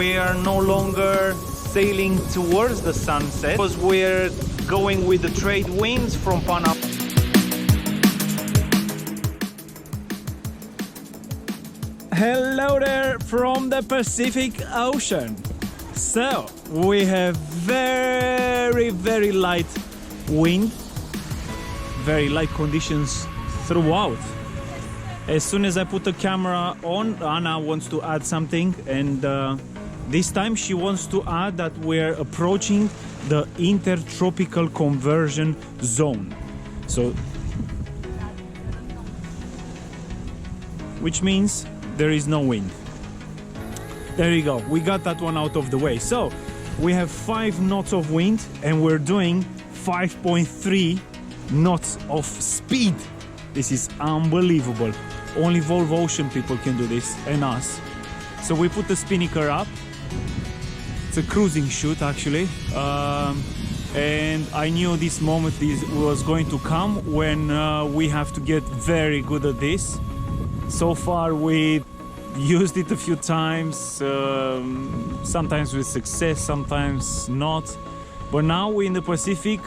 we are no longer sailing towards the sunset because we're going with the trade winds from Panama. Hello there from the Pacific Ocean. So we have very light wind, very light conditions throughout. As soon as I put the camera on, Anna wants to add something, and this time she wants to add that we're approaching the intertropical conversion zone. So, which means there is no wind. There you go, we got that one out of the way. So we have 5 knots of wind and we're doing 5.3 knots of speed. This is unbelievable. Only Volvo Ocean people can do this, and us. So we put the spinnaker up. It's a cruising chute actually, and I knew this moment was going to come when we have to get very good at this. So far we used it a few times, sometimes with success, sometimes not. But now we're in the Pacific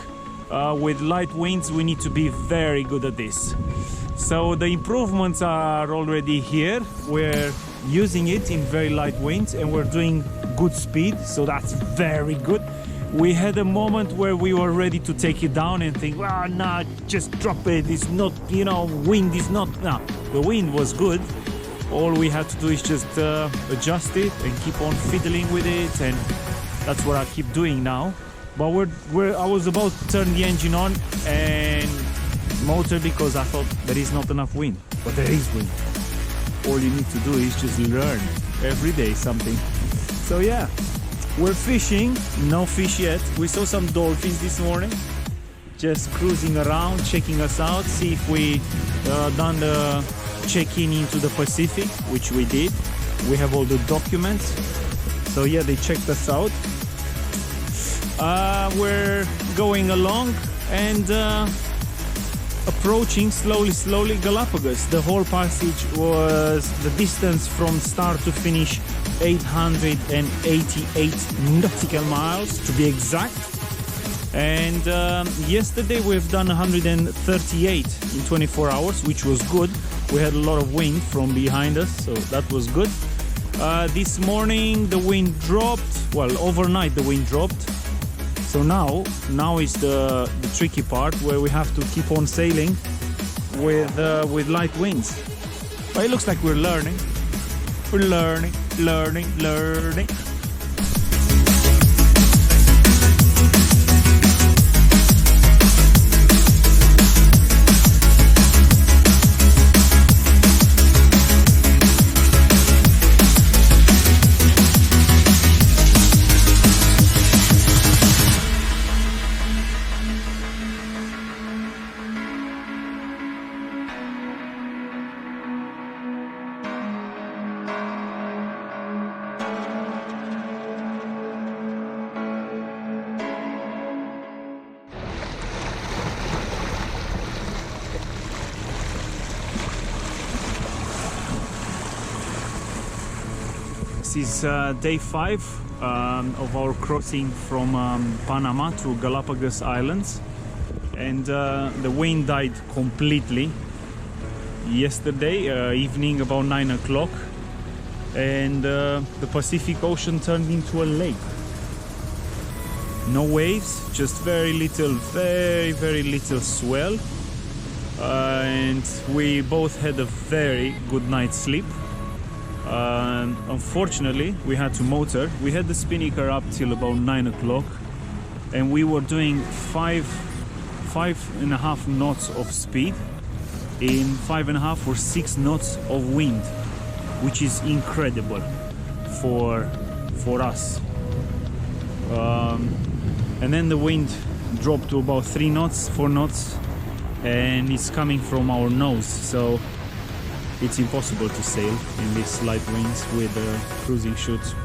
with light winds. We need to be very good at this. So the improvements are already here. We're using it in very light winds and we're doing good speed, so that's very good. We had a moment where we were ready to take it down and think, well, nah, just drop it. It's not, you know, wind is not. No, the wind was good. All we had to do is just adjust it and keep on fiddling with it, and that's what I keep doing now. But I was about to turn the engine on and motor because I thought there is not enough wind, but there is wind. All you need to do is just learn every day something. So yeah, we're fishing. No fish yet. We saw some dolphins this morning, just cruising around, checking us out, see if we done the check-in into the Pacific, which we did. We have all the documents, so yeah, they checked us out. We're going along and approaching slowly Galapagos. The whole passage was, the distance from start to finish, 888 nautical miles to be exact. And yesterday we've done 138 in 24 hours, which was good. We had a lot of wind from behind us, so that was good. This morning the wind dropped. Well, overnight the wind dropped. So now is the tricky part, where we have to keep on sailing with light winds. But it looks like we're learning. We're learning. This is day 5 of our crossing from Panama to Galapagos Islands, and the wind died completely yesterday evening about 9 o'clock, and the Pacific Ocean turned into a lake. No waves, just very little swell, and we both had a very good night's sleep. Unfortunately, we had to motor. We had the spinnaker up till about 9 o'clock, and we were doing 5.5 knots of speed in 5.5 or 6 knots of wind, which is incredible for us. And then the wind dropped to about 3 knots, 4 knots, and it's coming from our nose, so it's impossible to sail in these light winds with a cruising chute.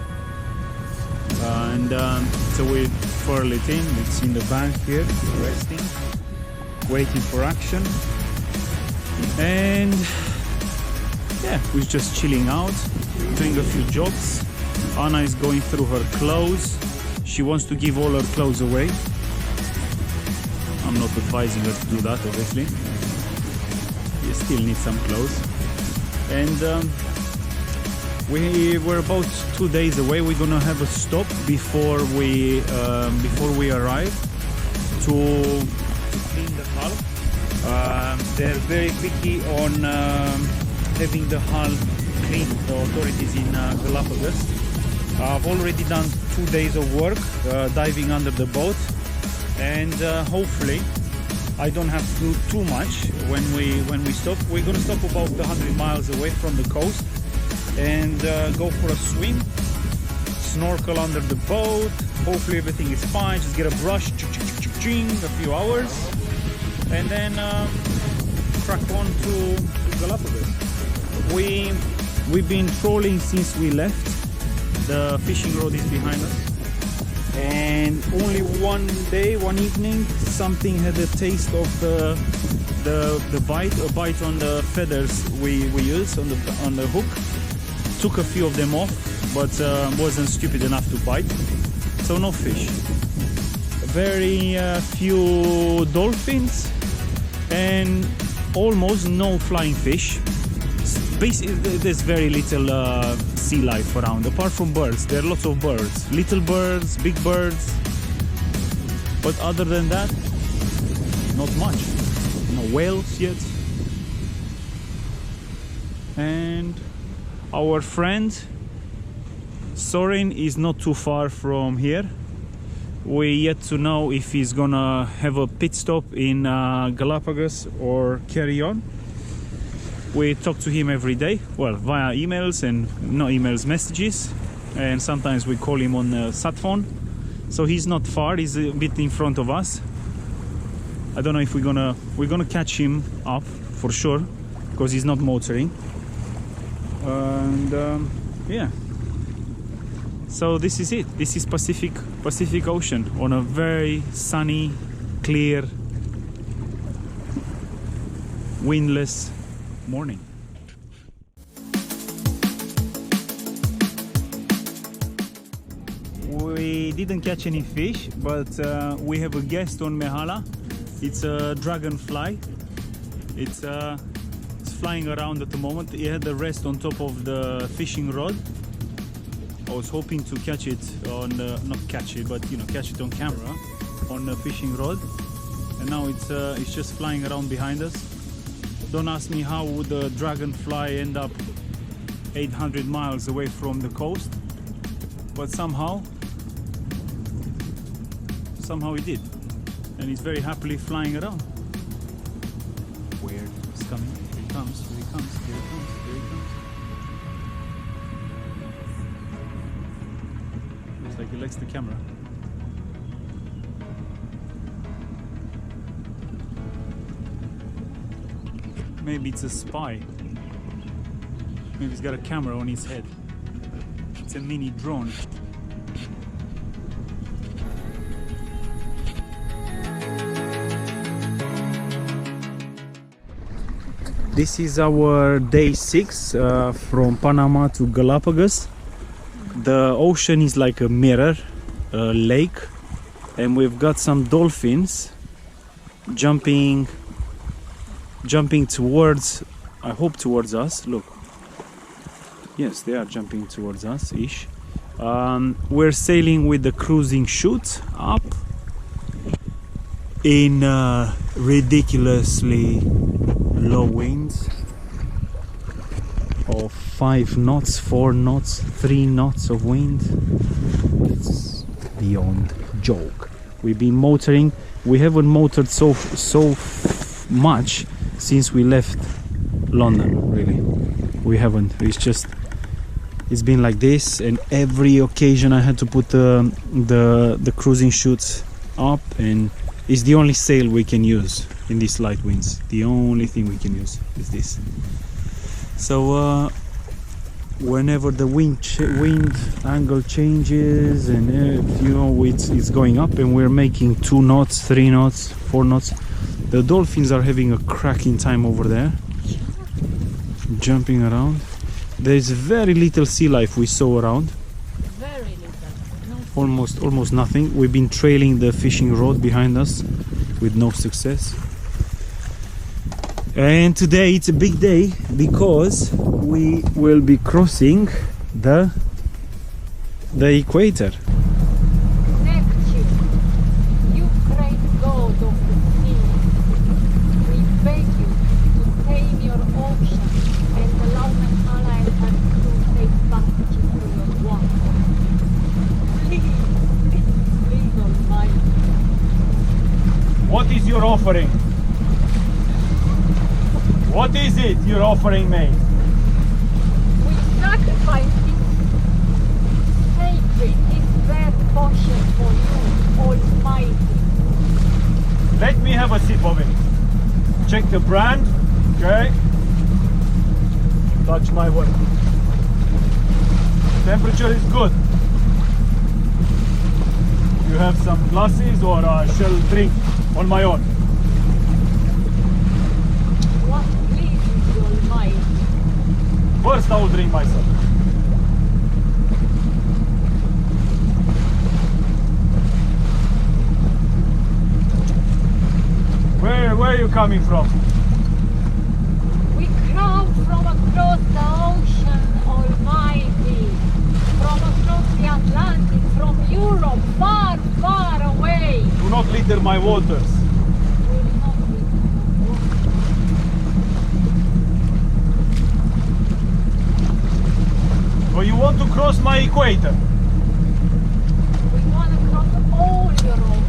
So we furl it in. It's in the bank here, resting, waiting for action. And yeah, we're just chilling out, doing a few jobs. Anna is going through her clothes. She wants to give all her clothes away. I'm not advising her to do that, obviously. You still need some clothes. And we're about 2 days away. We're gonna have a stop before we arrive to clean the hull. They're very picky on having the hull clean, the authorities in Galapagos. I've already done 2 days of work diving under the boat, and hopefully I don't have to do too much when we stop. We're gonna stop about 100 miles away from the coast and go for a swim, snorkel under the boat. Hopefully everything is fine. Just get a brush, a few hours, and then crack on to Galapagos. We've been trolling since we left. The fishing rod is behind us, and only one day, one evening, something had a taste of the bite, a bite on the feathers we use on the hook. Took a few of them off, but wasn't stupid enough to bite, so no fish. Very few dolphins and almost no flying fish. Basically, there's very little sea life around, apart from birds. There are lots of birds, little birds, big birds, but other than that, not much. No whales yet. And our friend Sorin is not too far from here. We yet to know if he's gonna have a pit stop in Galapagos or carry on. We talk to him every day, well, via emails and not emails, messages, and sometimes we call him on the sat phone. So he's not far, he's a bit in front of us. I don't know if we're gonna catch him up for sure, because he's not motoring. And yeah, so this is it. This is Pacific Ocean on a very sunny, clear, windless morning. We didn't catch any fish, but we have a guest on Mehalah. It's a dragonfly. It's flying around at the moment. It had the rest on top of the fishing rod. I was hoping to catch it on not catch it, but catch it on camera on the fishing rod, and now it's just flying around behind us. Don't ask me how would the dragonfly end up 800 miles away from the coast, but somehow it did, and it's very happily flying around. Weird. It's coming. Here it comes. Here it comes. Here it comes. Here it comes. Looks like he likes the camera. Maybe it's a spy. Maybe he's got a camera on his head. It's a mini drone. This is our day 6 from Panama to Galapagos. The ocean is like a mirror, a lake, and we've got some dolphins jumping towards, I hope towards us. Look, yes, they are jumping towards us ish. We're sailing with the cruising chute up in ridiculously low winds of 5 knots, 4 knots, 3 knots of wind. It's beyond joke. We've been motoring. We haven't motored so much since we left London, really. We haven't. It's been like this, and every occasion I had to put the cruising chute up, and it's the only sail we can use in these light winds. The only thing we can use is this. So whenever the wind angle changes, and it's going up, and we're making 2 knots, 3 knots, 4 knots. The dolphins are having a cracking time over there, jumping around. There's very little sea life we saw around. almost nothing. We've been trailing the fishing rod behind us with no success. And today it's a big day because we will be crossing the equator. Neptune, you great god of the sea, we beg you to tame your ocean and allow Mehalah and her crew safe passage through your water. Please, please, Almighty. What is your offering? What is it you're offering me? We sacrifice this sacred, this rare potion for you, Almighty. Let me have a sip of it. Check the brand. Okay. Touch my water. Temperature is good. You have some glasses, or I shall drink on my own? What pleases you, Almighty? First I will drink myself. Where are you coming from? We come from across the ocean, Almighty. From across the Atlantic, from Europe, far, far away. Do not litter my waters. Will not be. So you want to cross my equator? We want to cross all your ocean.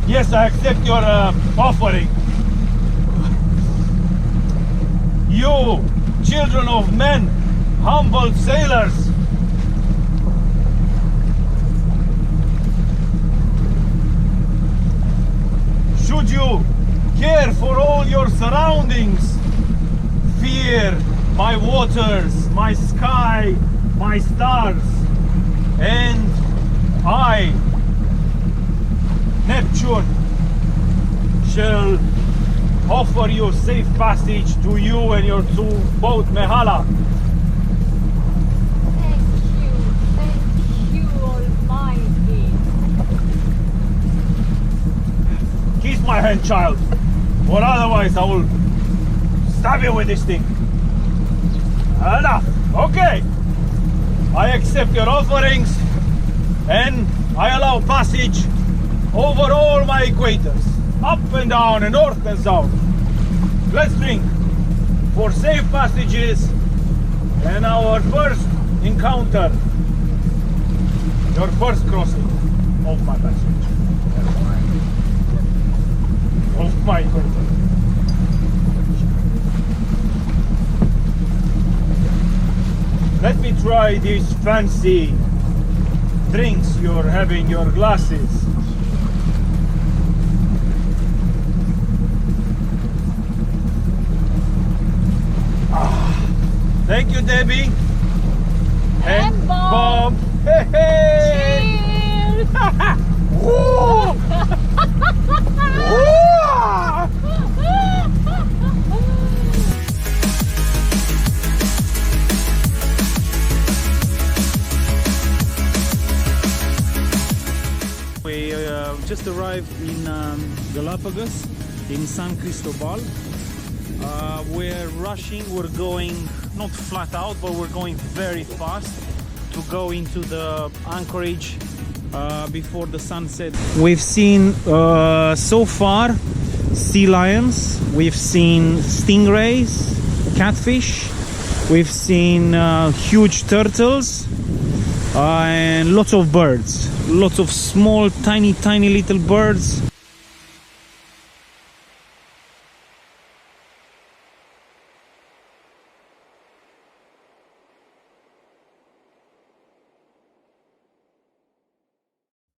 Yes, I accept your offering. You, children of men, humble sailors, should you care for all your surroundings, fear my waters, my sky, my stars, and I, Neptune, shall offer you safe passage to you and your two boat Mehalah. Thank you, Almighty. Kiss my hand, child, or otherwise I will stab you with this thing. Enough. Okay. I accept your offerings and I allow passage over all my equators, up and down and north and south. Let's drink for safe passages and our first encounter, your first crossing of my passage, of my equator. Let me try these fancy drinks you're having, your glasses. Thank you, Debbie. And Bob. Hey, hey. Cheers! Woo! Woo! We just arrived in Galapagos, in San Cristobal. We're rushing, we're going not flat out, but we're going very fast to go into the anchorage before the sunset. We've seen so far sea lions, we've seen stingrays, catfish, we've seen huge turtles, and lots of birds, lots of small tiny little birds.